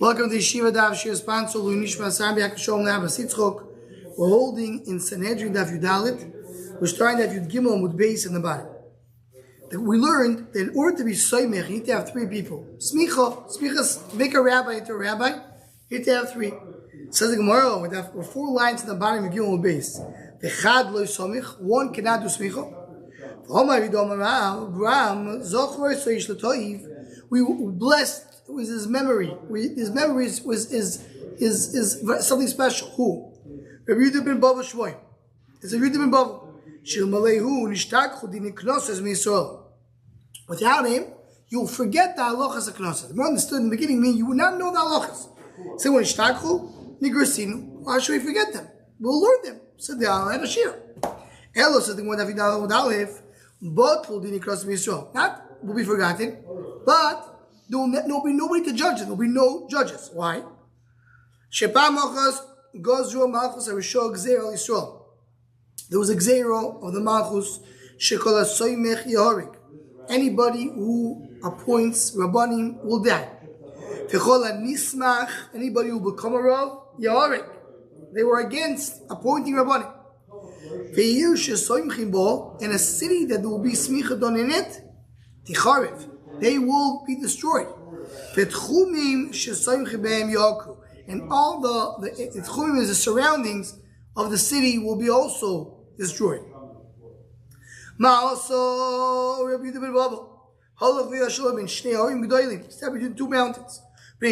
Welcome to Yeshiva Daf. Sponsor We're holding in Sanhedrin Daf Yudalit. We're starting Daf Yud Gimel Mud Beis in the bottom. We learned that in order to be soymech, you need to have three people. Smichas, make a rabbi into a rabbi. You need to have three. It says the Gemara with 4 lines in the bottom of Gimel Mud Beis. V'chad lo somich. One cannot do smicha. We blessed with his memory. His memory is something special. Who? Rabbi Yehuda ben Bava Shmoy. It's a Yehuda ben Bava. Without him, you'll forget the halachas of knossos. The more understood in the beginning means you will not know the halachas. So when ishtakhu, nigrasinu, why should we forget them? We'll learn them. So the Allah had a shir. Elo said the one that we don't have, but will be not will be forgotten, but there will be nobody to judge it. There will be no judges. Why? There was a gzeiro of the Malchus. Anybody who appoints Rabbanim will die. Anybody who will become a Rav, Yaharik. They were against appointing Rabbanim. In a city that there will be smicha done in it, Ticharev, they will be destroyed. And all the tchumim is the surroundings of the city will be also destroyed. Step between 2 mountains. So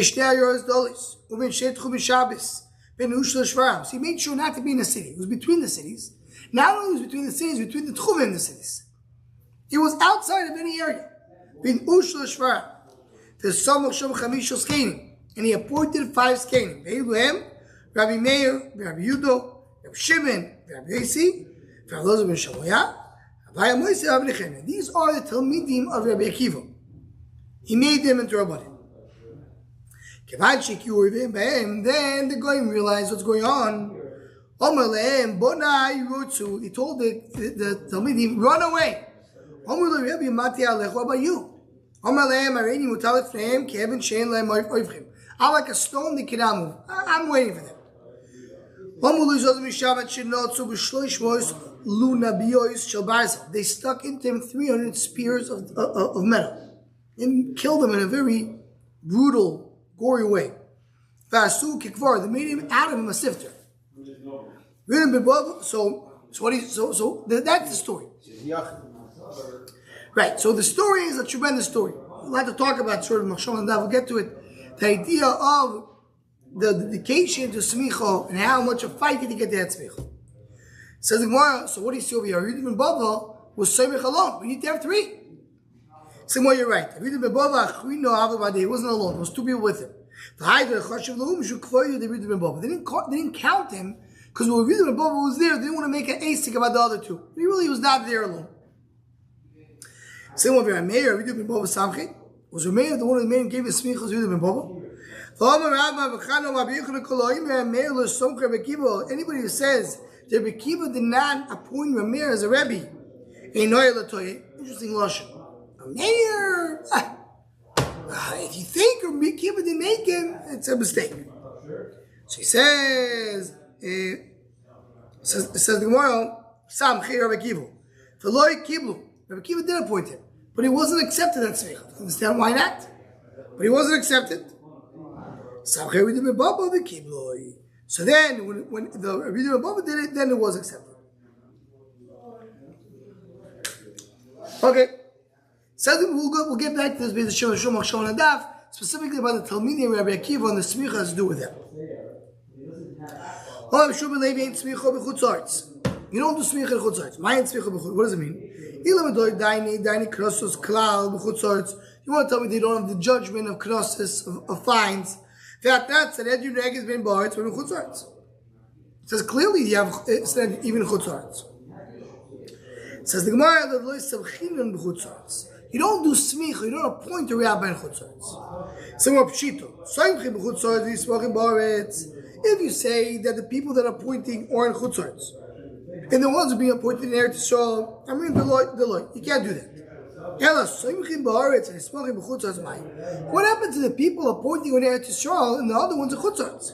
he made sure not to be in the city. It was between the cities. Not only was it between the cities, between the tchumim in the cities. It was outside of any area. And he appointed 5 skenim. Rabbi Meir, Rabbi Yudo, Rabbi Shimon, Rabbi Yossi, Rabbi Elazar ben Shamoya, Rabbi Moisei, Rabbi Nechemia. These are the Talmidim of Rabbi Akiva. He made them into Rabbanim. Then the Goyim realized what's going on. He told the Talmidim, run away. What about you? I'm like a stone that cannot move. I'm waiting for them. They stuck into him 300 spears of metal and killed him in a very brutal, gory way. They made him out of him a sifter. So that's the story. Right, so the story is a tremendous story. We'll have to talk about sort of Machshon and we'll get to it. The idea of the dedication to smicha and how much a fight did he get to that smicha. Says the Gemara, so what do you see over here? Yehuda ben Bava was semich alone. We need to have 3. Say, well, you're right. Yehuda ben Bava, he wasn't alone. There was 2 people with him. They didn't count him because when Yehuda ben Bava was there, they didn't want to make an asik about the other 2. He really was not there alone. Same over here, Meir, Yehuda ben Bava Samchet. Was Meir the one who made him gave his smichas Yehuda ben Bava? Anybody who says that Rabbi Akiva did not appoint Meir as a Rebbe, interesting lashon. Meir, if you think Rabbi Akiva didn't make him, it's a mistake. So he says the Gemara, Samchet Rabbi Akiva. Rabbi Akiva did appoint him, but he wasn't accepted at Smicha. Understand why not? But he wasn't accepted. So then, when the Rabbi Yehuda ben Bava did it, then it was accepted. Okay. So we'll get back to this with the Shom Machshon and Daf, specifically about the Talmidim of Rabbi Akiva and the Smicha has to do with them. You don't do smicha in chutzarts. What does it mean? You want to tell me they don't have the judgment of knossos, of fines? It says clearly you have even chutzarts. It says the Gemara, you don't do smicha, you don't appoint a rabbi in chutzarts. If you say that the people that are appointing are in chutzarts, and the ones who are being appointed in Eretz Yisrael, I mean, Deloitte. You can't do that. What happened to the people appointing on Eretz Yisrael and the other ones are chutzarts?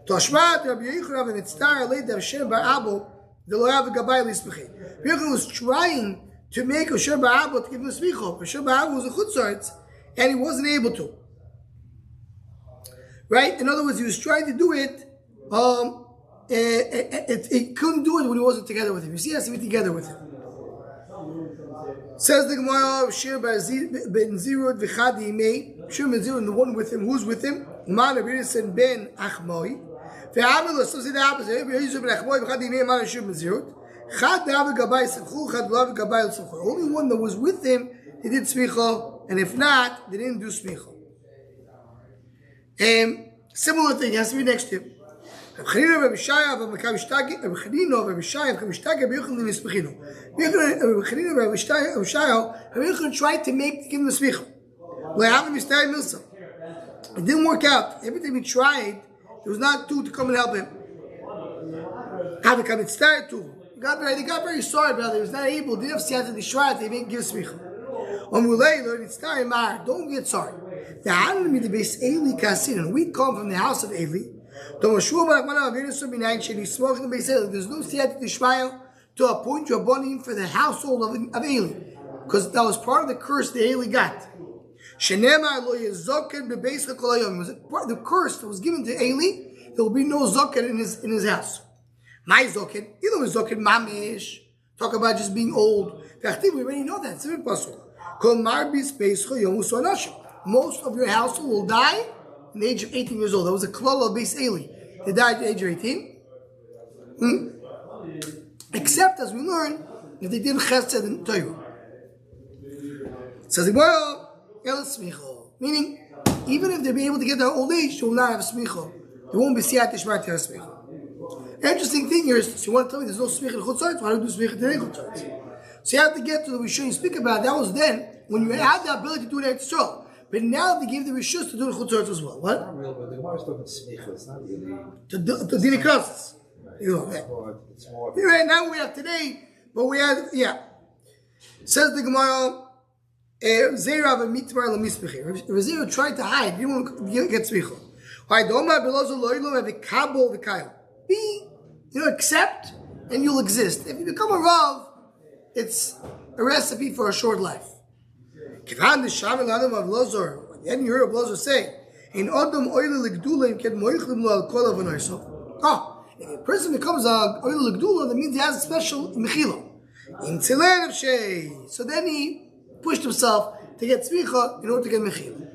Toshmat Rabbi Yochanan and Tzar laid Rav Shem Bar Abel the Loyav Gabay Lismechin. Rabbi Yochanan was trying to make Rav Shem Bar Abel to give him a smicha. Rav Shem Bar Abel was a chutzarts and he wasn't able to. Right? In other words, he was trying to do it. He couldn't do it when he wasn't together with him. You see, he has to be together with him. Says the Gemara, Shir ben Zirud v'chadi imei. Shir ben Zirud, the one with him, who's with him? Man Abirisen ben Achmoi. Ve'amil, so say the opposite. Yisrael ben Achmoi v'chadi imei, man Shir ben Zirud. Chad da'av gabay simchu, chad da'av gabay simchu. Only one that was with him, he did smicha, and if not, they didn't do smicha. Similar thing has to be next to him. Rabbi Shaya of Mekamishtagi, Rabbi Chanino of Rabbi Shaya of Mekamishtagi, Rabbi Yochanan Mispechino. Rabbi Chanino of Rabbi Shaya of Shaya, Rabbi Yochanan tried to give him the smicha. It didn't work out. Every time he tried, there was not two to come and help him. They got very sorry about it. He was not able. They didn't have to destroy it. They didn't give smicha. Don't get sorry. We come from the house of Eli. There's no siyata d'shmaya to appoint Rabbanim for the household of Eli, because that was part of the curse that Eli got. The curse that was given to Eli, there will be no zoken in his house. My zoken, you know, zoken mamish. Talk about just being old. We already know that. It's very possible. Most of your household will die in the age of 18 years old. That was a klala of Beis Eli. They died at the age of 18. Except, as we learn, if they did chesed in Torah. It says, meaning, even if they'll be able to get their old age, they will not have smicha. There won't be siyat ishmar to have smicha. Interesting thing here is, so you want to tell me there's no smicha in chutzarts? Why do you do smicha today in chutzarts? So you have to get to the Rishon you speak about. That was then, when you had the ability to do it at Yisrael. But now they gave the Rishus to do the chutzarts as well. What? The Gemara is talking smicha. It's not really to dini crosses. It's more. Right now we have today, but we have Says the Gemara, Zera v'mitmar l'mispechi. Zera tried to hide. He didn't want to get smicha. Be, accept, and you'll exist. If you become a rav, it's a recipe for a short life. Kivan the Shaman Adam of Lozor, then you hear of Lozor say, in Adam oil ligdulim can moichlim lo al kol avanoiso. If a person becomes a oil ligdula, that means he has a special mechila. In Tzilen of Shei. So then he pushed himself to get smicha in order to get mechila.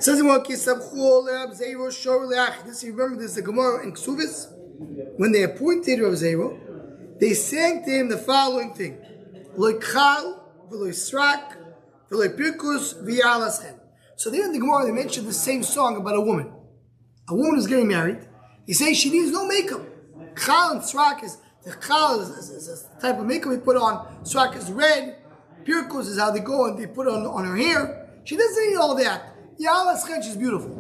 Says in this, you remember this is the Gemara in Ksuvis. When they appointed Rav Zero, they sang to him the following thing: Loichal, v'loisrak, v'loipirkus, v'yalaschem. So there in the Gemara they mentioned the same song about a woman. A woman is getting married. He says she needs no makeup. Chal and srak is the chal is the type of makeup we put on. Srak is red. Pirkus is how they go and they put on her hair. She doesn't need all that. Yalaschem, she's beautiful.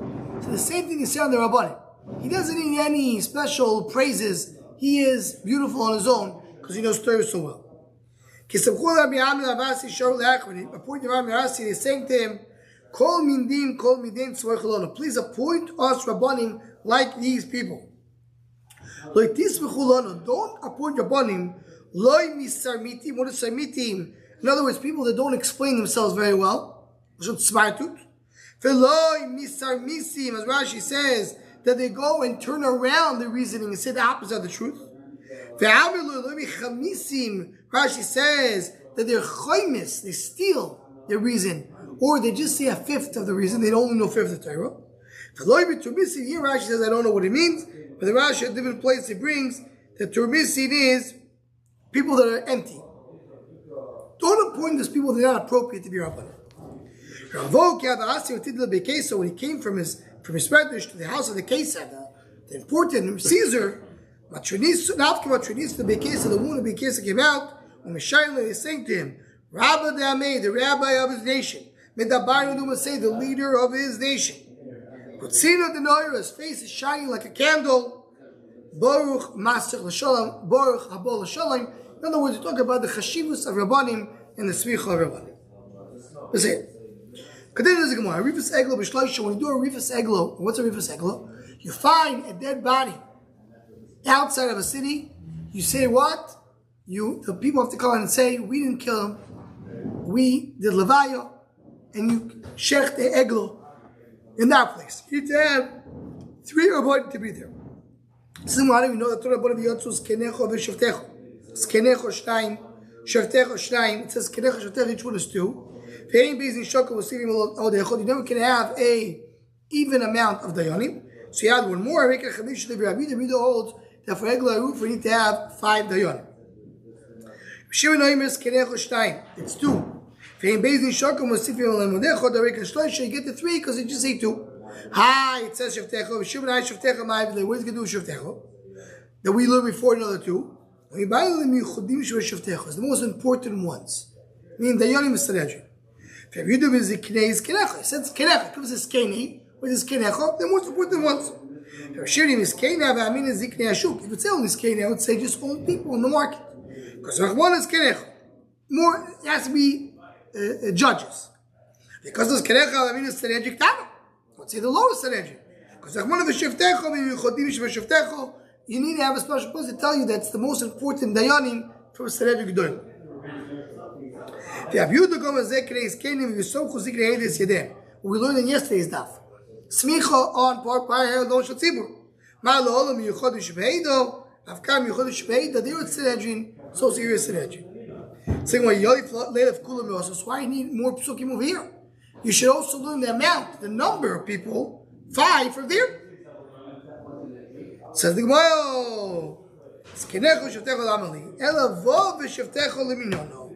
So the same thing is said on the Rabbanim. He doesn't need any special praises. He is beautiful on his own because he knows Torah so well. Appointed Rabbi Arasi, they saying to him, Kol mindin, please appoint us Rabbanim like these people. Don't appoint Rabbanim. In other words, people that don't explain themselves very well. As Rashi says, that they go and turn around the reasoning and say the opposite of the truth. Rashi says that they're chaymis, they steal their reason, or they just say a fifth of the reason, they only know a fifth of Torah. Here Rashi says, I don't know what it means, but the Rashi at different place it brings that Turmisin is people that are empty. Don't appoint those people that are not appropriate to be Rabbanim. So when he came from his Spanish to the house of the Kesar, the important Caesar, the woman of the Kesar came out, and they sang to him, Rabbi Dameh, the rabbi of his nation, say the leader of his nation. His face is shining like a candle. Baruch Masech L'Shalom, Baruch Habol L'Shalom. In other words, you talk about the chashivus of Rabbanim and the smicha of everybody. That's it. Continue the Gemara. Rifus eglo b'shloisha. When you do a rifus eglo, what's a rifus eglo? You find a dead body outside of a city. You say what? The people have to come and say, we didn't kill him. We did levaya, and you shech the eglo in that place. You need to have 3 rabbanim to be there. Some I don't even know the Torah rabbanim yotzu skenecho v'shavtecho. Skenecho shnayim, shavtecho shnayim. It says skenecho shavtecho. Each one is 2. You never can have a even amount of dayanim. So you add one more. Make a chamish to the Rabbi holds that for egla roof we need to have 5 dayanim. It's 2. You get the 3 because it just say 2. Hi, it says shavtecho. What is it going to do with shavtecho? That we learned before another 2. It's the most important ones. Meaning dayanim is Sanhedrin. If you do is kenecho, it says kenecho. If it's keni, what is kenecho? The most important ones. If it's only skeni, I would say just all people in the market. Because one is kenecho. More, it has to be judges. Because there's kenecho, I mean it's Sanhedrin tano. Let's say the lowest Sanhedrin. Because one of the shivtecho, you need to have a special person to tell you that's the most important dayanim for Sanhedrin Gedolim. We learned in yesterday's daf. Smicha on par lo shatzibur. Ma lo olam yuchad shbeido. Afkam yuchad shbeido. They were Sanhedrin. So serious Sanhedrin. Saying why yolif leilef kulam also. So why you need more psukim over here? You should also learn the amount, the number of people. 5 from there. Says the Gemara. Skenecho shavtecho lamali. Ela vov v'shavtecho leminono.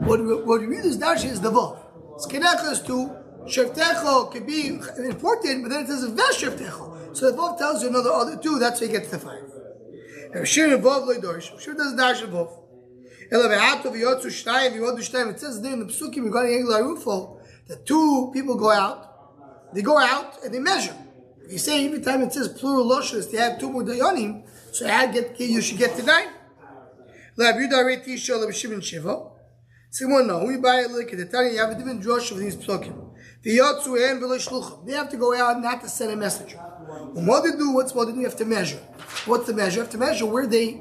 What we read is dash is the vav. Skenecho is 2. Shavtecho can be important, but then it says v'shavtecho. So the vav tells you another other 2. That's why you get to the 5. If shir vav loydorish, shir doesn't dash the vav. Ela ve'ato v'yotzu shnayim v'yodu shnayim. It says there in the psukim regarding Egel Arufo that 2 people go out. They go out and they measure. If you say every time it says plural loshus, they have 2 more dayanim, so you should get to 9. Someone no, we buy a look at the Tanya, you have a different drush of these psukim. They have to go out not to send a messenger. What they do, what's what they do? You have to measure. What's the measure? You have to measure where the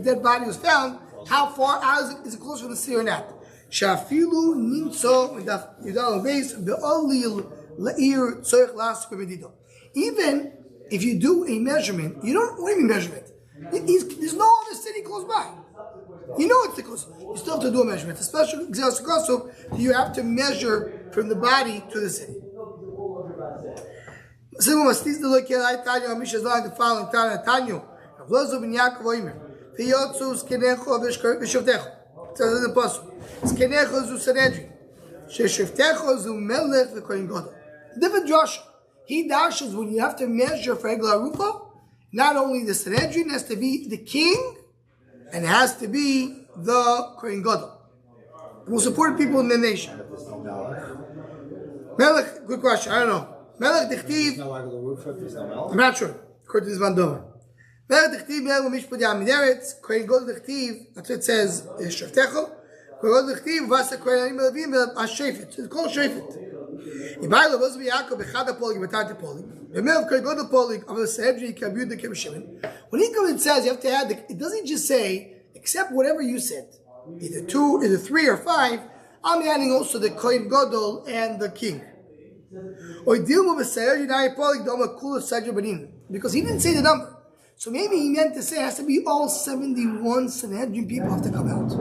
dead body was found. How far is it close from the sea or not? Shafilu nimso yudal base be'olil la'ir tzorich las b'medido. Even if you do a measurement, you don't want any measurement. There's no other city close by. You know it's the close. You still have to do a measurement. Especially you have to measure from the body to the city. It says in the Pasuk, Skenecho zu Sanhedrin, Sheshivtecho zu Melech v'Kohen Gadol. Different Joshua. He dashes when you have to measure for Egla Arufa, not only the Sanhedrin has to be the king, and it has to be the Kohen Gadol. The most important people in the nation. Melech, good question, I don't know. Melech Dichtiv, I'm not sure, according to this Van Dover. Melech Dichtiv, Melech Mishpud Yamideretz, Kohen Gadol Dichtiv, that's what it says, Shevtecho. Kohen Gadol Dichtiv, Vasa Kohen Anim Levim, Shefet. It's called Shefet. Ibaylo was Yaakov Bechada Polig, Betata Polig. The Melech Kohen Gadol Polig of the Sanhedrin, Kabud, the Kemshimon. When he comes and says you have to add, it doesn't just say, except whatever you said, either 2, either 3 or 5, I'm adding also the Kohen Gadol and the king. Because he didn't say the number. So maybe he meant to say it has to be all 71 Sanhedrin people have to come out.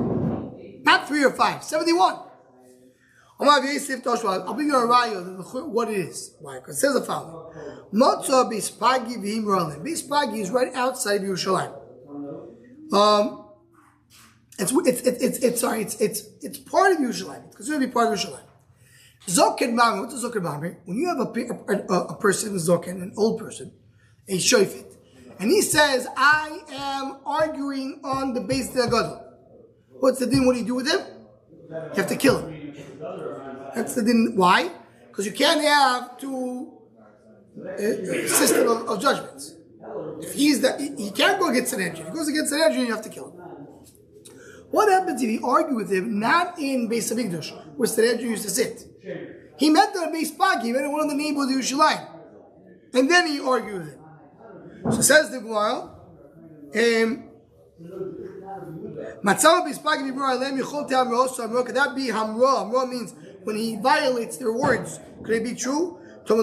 Not 3 or 5, 71. I'll bring you a raya, what it is. Why? Because it says the following. Bispagi is right outside of Yerushalayim. It's part of Yerushalayim. It's considered to be part of Yerushalayim. Zoken Mami, what's a Zoken Mami? When you have a person, a Zoken, an old person, a Shofet, and he says, I am arguing on the base of the Gadol. What's the din? What do you do with him? You have to kill him. That's the din. Why? Because you can't have 2 system of judgments. If he can't go against Sanhedrin. If he goes against Sanhedrin, you have to kill him. What happens if he argued with him not in Beis Hamikdash, where Sanhedrin used to sit? He met the Beis Pagi, he met in one of the neighborhoods of Yerushalayim, and then he argued with him. So says the Gemara, could that be Hamra? Hamra means when he violates their words. Could it be true? Go to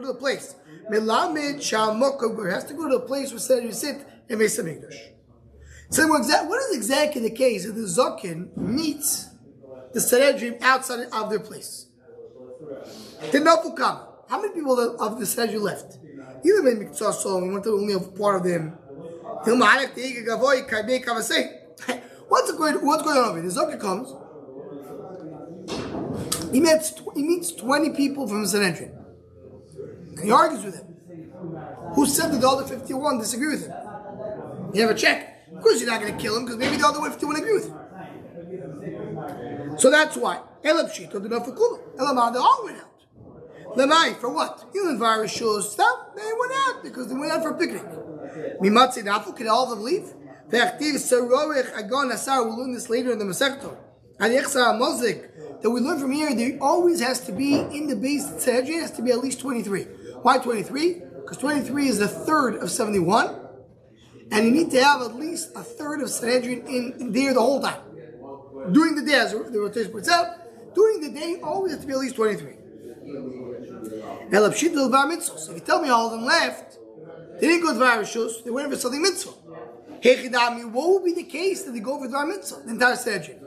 the place. He has to go to the place where Sanhedrin sit in Beis Hamikdash. So what is exactly the case if the Zokin meets the Sanhedrin outside of their place? How many people of the Sanhedrin left? Either made Miktsah so we went to only a part of them. What's going on over here? The Zokin comes. He meets 20 people from the Sanhedrin. And he argues with them. Who said that the other 51 disagree with him? You have a check. Of course you're not going to kill him because maybe the other 51 agree with him. So that's why. They all went out. Lemai, for what? Human virus shows stop. They went out because they went out for a picnic. Can all of them leave? We'll learn this later in the Masechta. That we learn from here, there always has to be in the base Sanhedrin has to be at least 23. Why 23? Because 23 is a third of 71, and you need to have at least a third of Sanhedrin in there the whole time. During the day, as the rotation puts out, during the day, always has to be at least 23. So if you tell me all of them left, they didn't go to Varishus, they went for something mitzvah. What would be the case that they go for Dvar Mitzvah, the entire Sanhedrin?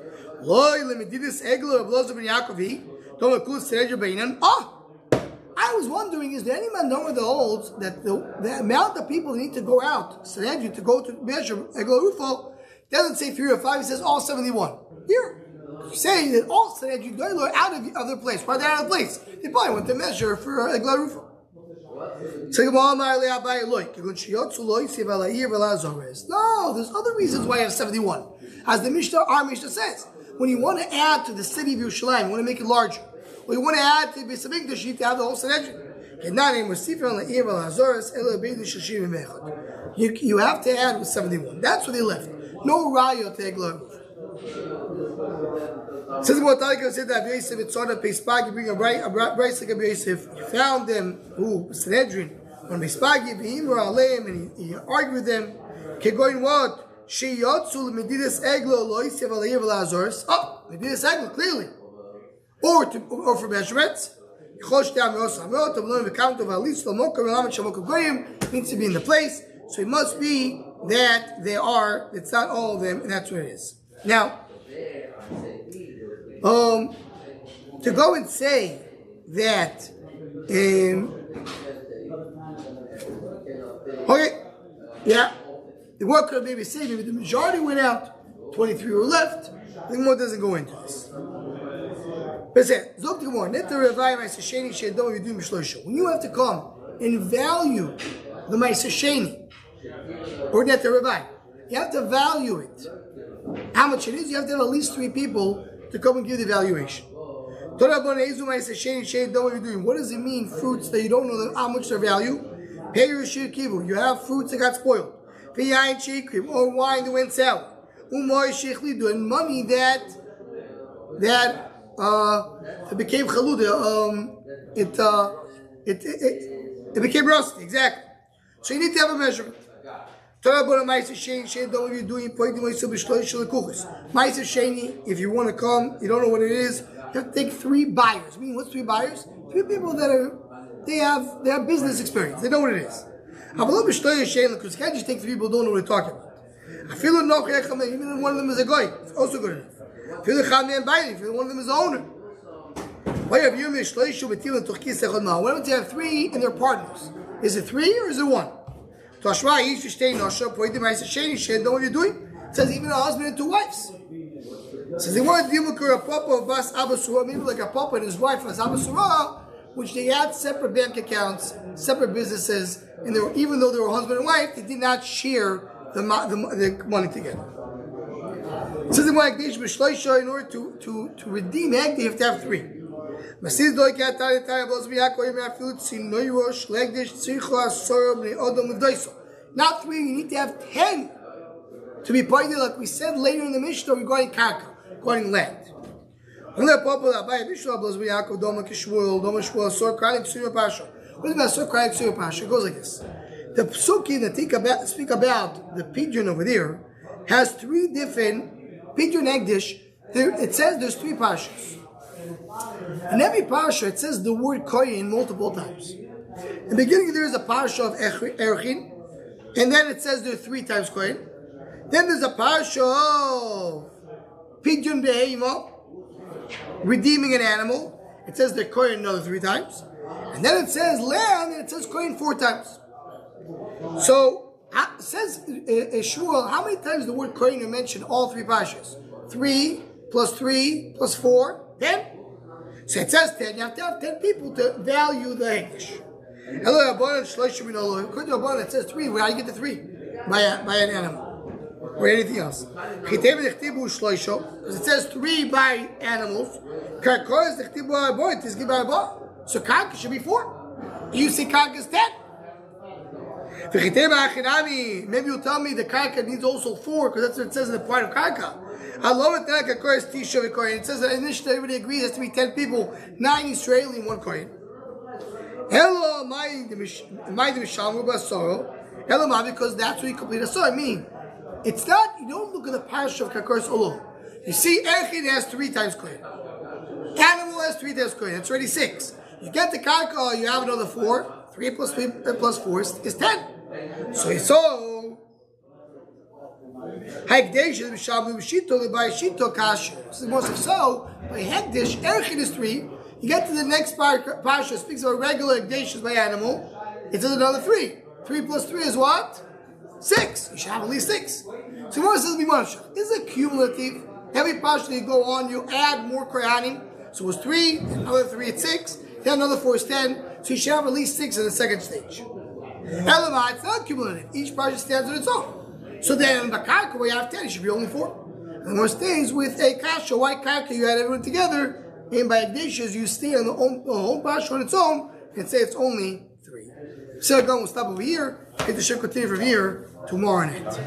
I was wondering, is there any man number that holds that the amount of people that need to go out, Sanhedrin, to go to measure Egel Rufo, doesn't say 3 or 5, it says all 71. Here, saying that all Sanhedrin are out of their place. Why are they out of place? They probably went to measure for Egel Rufo. No, there's other reasons why you have 71. As the Mishnah says, when you want to add to the city of Yerushalayim, you want to make it larger. Or you want to add to Beis Hamikdash, you need to have the whole Sanhedrin. You have to add with 71. That's what they left. No raya to Eglah. Says about Talika said that Yosef it's on a Peispagi, bring a rice like a Yosef. He found them who Sanhedrin on Peispagi, V'imra Aleim, and he argued with them. Kegoin what? Sheyotzu Medidas Eglo Lo Yosef Aleiv Lazarus. Oh, Medidas Eglo clearly, or for measurements. Chosh Dam Rosa Amot Amlon V'Kamto V'Alis Lamoka V'Lamet Shamok Goyim needs to be in the place. So it must be that they are. It's not all of them, and that's what it is. Now. To go and say that, okay, yeah, the work could maybe say maybe the majority went out, 23 were left. I think more doesn't go into this. But when you have to come and value the Ma'aser Sheni or Net Rabbi, you have to value it. How much it is, you have to have at least 3 people to come and give the valuation. What does it mean, fruits that you don't know how much their value? You have fruits that got spoiled. Or wine that went sour. And money that became chaluda. It became rusty, exactly. So you need to have a measurement. Ma'aser Sheni, if you want to come, you don't know what it is, you have to take 3 buyers. I mean, what's 3 buyers? 3 people that they have business experience. They know what it is. Because you can't just take 3 people who don't know what they're talking about. Even if one of them is a guy, it's also good enough. If one of them is the owner. Why don't you have 3 and they're partners? Is it 3 or is it 1? Know what you're doing? It says even a husband and 2 wives. It says they want to deal with a papa of Bas Abasura, maybe like a papa and his wife as Abasura, which they had separate bank accounts, separate businesses, and even though they were husband and wife, they did not share the money together. It says in order to redeem Hegdi, you have to have 3. Not 3, you need to have 10 to be pointed, like we said later in the Mishnah regarding karka, regarding land. What is about sor kranik ksur pasha? It goes like this. The psukim that speak about the pidyon over there has three different pidyon egdish. It says there's three pashas. In every pasha, it says the word koyin multiple times. In the beginning, there is a pasha of erchin, and then it says there are 3 times koyin. Then there's a pasha of pidyon behema, redeeming an animal. It says they're koyin another 3 times. And then it says land, and it says koyin 4 times. So, it says Shmuel, how many times the word koyin are mentioned? All 3 pashas. 3 plus 3 plus 4, 10. So it says 10. You have to have 10 people to value the hekdesh. According to Rabbanan, it says 3. Where do you get the 3? By an animal. Or anything else. Because it says 3 by animals. So karka should be 4. You say karka is 10. Maybe you'll tell me the karka needs also 4, because that's what it says in the part of karka. It says that initially everybody agrees it has to be 10 people, 9 Israeli and 1 Kohen. Hello, because that's what you complete a sorrow. I mean, it's not, you don't look at the parish of Kakars alone. You see, Erchin has 3 times Kohen. Animal has 3 times Kohen. It's already 6. You get the karka, you have another 4. 3 plus 3 plus 4 is 10. So it's so. Hekdesh is b'shavu b'shito by shito kasher. So by hekdesh, erchin is 3. You get to the next parsha, speaks about regular hekdesh by animal. It says another 3. 3 plus 3 is what? 6. You should have at least 6. So what says b'mansha? This is a cumulative. Every parsha you go on, you add more kohanim. So it was 3, another 3 it's 6, then another 4 is 10. So you should have at least 6 in the second stage. Elamah, it's not cumulative. Each parsha stands on its own. So then in the karka, where you have 10, it should be only 4. And more stays with a kasha, white karka, you had everyone together, and by Ignatius, you stay on the whole parsha on its own, and say it's only 3. So we'll stop over here, and the should continue from here tomorrow night.